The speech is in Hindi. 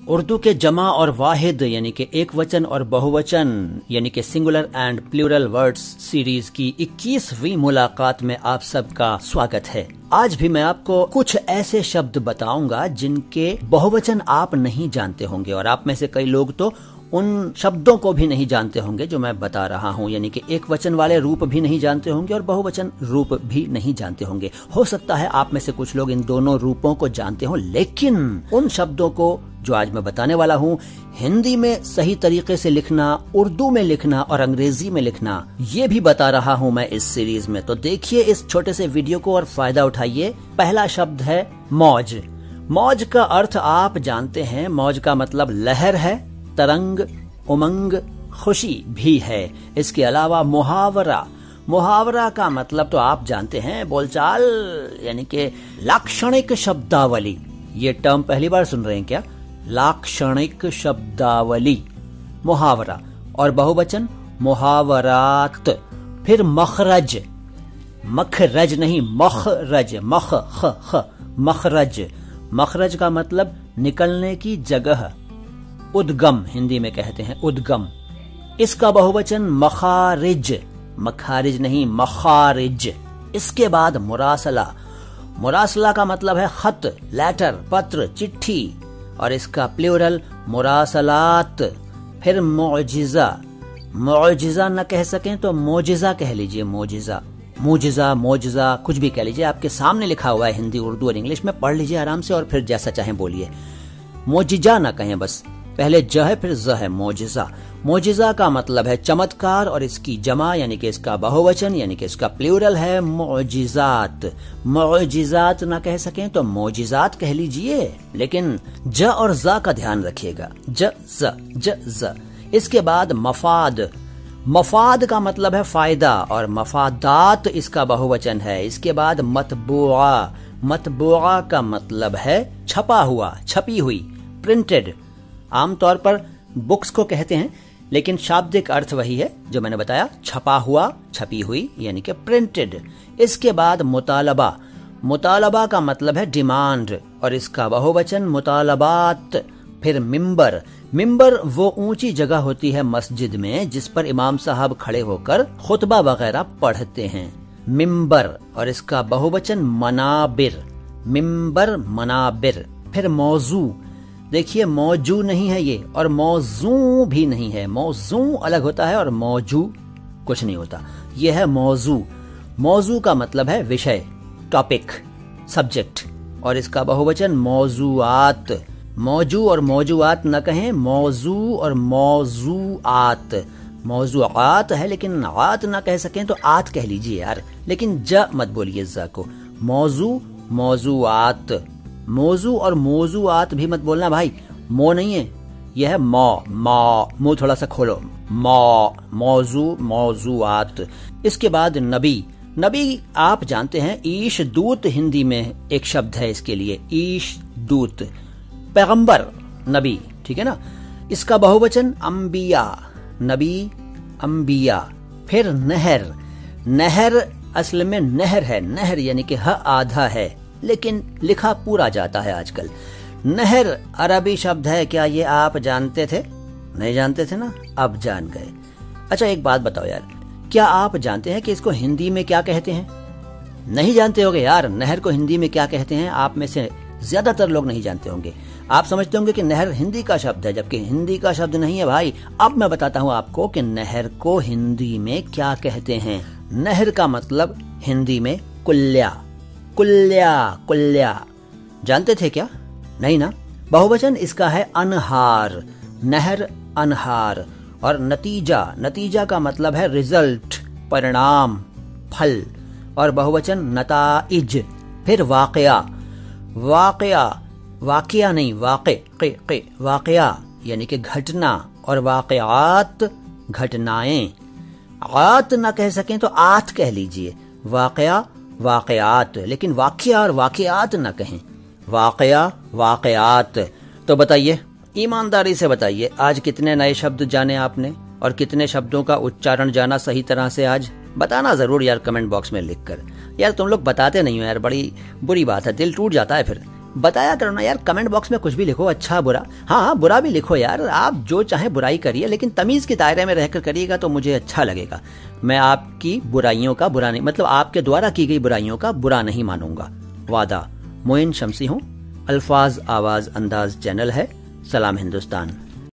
उर्दू के जमा और वाहिद यानी कि एक वचन और बहुवचन यानी कि singular and plural words series की 21वीं मुलाकात में आप सबका स्वागत है। आज भी मैं आपको कुछ ऐसे शब्द बताऊंगा जिनके बहुवचन आप नहीं जानते होंगे और आप में से कई लोग तो उन शब्दों को भी नहीं जानते होंगे जो मैं बता रहा हूँ, यानी कि एक वचन वाले रूप भी नहीं जानते होंगे और बहुवचन रूप भी नहीं जानते होंगे। हो सकता है आप में से कुछ लोग इन दोनों रूपों को जानते हो, लेकिन उन शब्दों को जो आज मैं बताने वाला हूँ हिंदी में सही तरीके से लिखना, उर्दू में लिखना और अंग्रेजी में लिखना, ये भी बता रहा हूँ मैं इस सीरीज में। तो देखिए इस छोटे से वीडियो को और फायदा उठाइए। पहला शब्द है मौज। मौज का अर्थ आप जानते हैं, मौज का मतलब लहर है, तरंग, उमंग, खुशी भी है। इसके अलावा मुहावरा, मुहावरा का मतलब तो आप जानते हैं बोलचाल यानी कि लाक्षणिक शब्दावली। ये टर्म पहली बार सुन रहे हैं क्या? लाक्षणिक शब्दावली, मुहावरा। और बहुवचन मुहावरात। फिर मखरज, मखरज नहीं मखरज, मखरज। मखरज का मतलब निकलने की जगह, उद्गम हिंदी में कहते हैं, उद्गम। इसका बहुवचन मखारिज, मखारिज नहीं मखारिज। इसके बाद मुरासला। मुरासला का मतलब है खत, लेटर, पत्र, चिट्ठी और इसका प्लूरल मुरासलात। फिर मौजिजा, मौजिजा न कह सकें तो मोजिजा कह लीजिए, मोजिजा, मोजिजा, मोजिजा कुछ भी कह लीजिए। आपके सामने लिखा हुआ है हिंदी, उर्दू और इंग्लिश में, पढ़ लीजिए आराम से और फिर जैसा चाहें बोलिए। मोजिजा ना कहें, बस पहले ज है फिर ज है, मोजिजा। मोजिजा का मतलब है चमत्कार और इसकी जमा यानी कि इसका बहुवचन यानी कि इसका प्लूरल है मोजिजात। मोजिजात ना कह सकें तो मोजिजात कह लीजिए, लेकिन ज और ज का ध्यान रखिएगा, ज ज। इसके बाद मफाद। मफाद का मतलब है फायदा और मफादात इसका बहुवचन है। इसके बाद मतबुआ। मतबुआ का मतलब है छपा हुआ, छपी हुई, प्रिंटेड। आमतौर पर बुक्स को कहते हैं, लेकिन शाब्दिक अर्थ वही है जो मैंने बताया, छपा हुआ, छपी हुई यानी कि प्रिंटेड। इसके बाद मुतालबा। मुतालबा का मतलब है डिमांड और इसका बहुवचन मुतालबात। फिर मिंबर। मिंबर वो ऊंची जगह होती है मस्जिद में जिस पर इमाम साहब खड़े होकर खुतबा वगैरह पढ़ते हैं, मिंबर। और इसका बहुवचन मनाबिर, मिंबर, मनाबिर। फिर मौजू। देखिए मौजू नहीं है ये और मौजू भी नहीं है, मौजू अलग होता है और मौजू कुछ नहीं होता, ये है मौजू। मौजू का मतलब है विषय, टॉपिक, सब्जेक्ट और इसका बहुवचन मौजूआत। मौजू और मौजूआत न कहें, मौजू और मौजूआत। मौजूआत है लेकिन आत ना कह सकें तो आत कह लीजिए यार, लेकिन ज मत बोलिए ज को। मौजू, मौजूआत। मौजू और मौजूआत भी मत बोलना भाई, मो नहीं है, यह है मौ, मौ। मुंह थोड़ा सा खोलो, मौ, मौजू, मौजूआत। इसके बाद नबी। नबी आप जानते हैं ईश दूत हिंदी में एक शब्द है इसके लिए, ईश दूत, पैगंबर, नबी, ठीक है ना। इसका बहुवचन अंबिया, नबी, अंबिया। फिर नहर। नहर असल में नहर है, नहर यानी कि ह आधा है लेकिन लिखा पूरा जाता है आजकल। नहर अरबी शब्द है, क्या ये आप जानते थे? नहीं जानते थे ना, अब जान गए। अच्छा एक बात बताओ यार, क्या आप जानते हैं कि इसको हिंदी में क्या कहते हैं? नहीं जानते होंगे यार, नहर को हिंदी में क्या कहते हैं आप में से ज्यादातर लोग नहीं जानते होंगे। आप समझते होंगे कि नहर हिंदी का शब्द है, जबकि हिंदी का शब्द नहीं है भाई। अब मैं बताता हूँ आपको कि नहर को हिंदी में क्या कहते हैं। नहर का मतलब हिंदी में कुल्या, कुल्या, कुल्या। जानते थे क्या? नहीं ना। बहुवचन इसका है अनहार, नहर, अनहार। और नतीजा। नतीजा का मतलब है रिजल्ट, परिणाम, फल और बहुवचन नताइज। फिर वाकया। वाकया, वाकया नहीं, वाकया यानी कि घटना और वाकयात घटनाएं। आत ना कह सकें तो आत कह लीजिए, वाकया, वाकयात। लेकिन वाकया और वाकयात ना कहें, वाकया, वाकयात। तो बताइए, ईमानदारी से बताइए, आज कितने नए शब्द जाने आपने और कितने शब्दों का उच्चारण जाना सही तरह से? आज बताना जरूर यार कमेंट बॉक्स में लिखकर। यार तुम लोग बताते नहीं हो यार, बड़ी बुरी बात है, दिल टूट जाता है फिर। बताया करो ना यार, कमेंट बॉक्स में कुछ भी लिखो, अच्छा बुरा। हाँ, बुरा भी लिखो यार, आप जो चाहे बुराई करिए, लेकिन तमीज के दायरे में रहकर करिएगा तो मुझे अच्छा लगेगा। मैं आपकी बुराइयों का बुरा नहीं, मतलब आपके द्वारा की गई बुराइयों का बुरा नहीं मानूंगा, वादा। मोइन शमसी हूं, अल्फाज आवाज अंदाज चैनल है। सलाम हिंदुस्तान।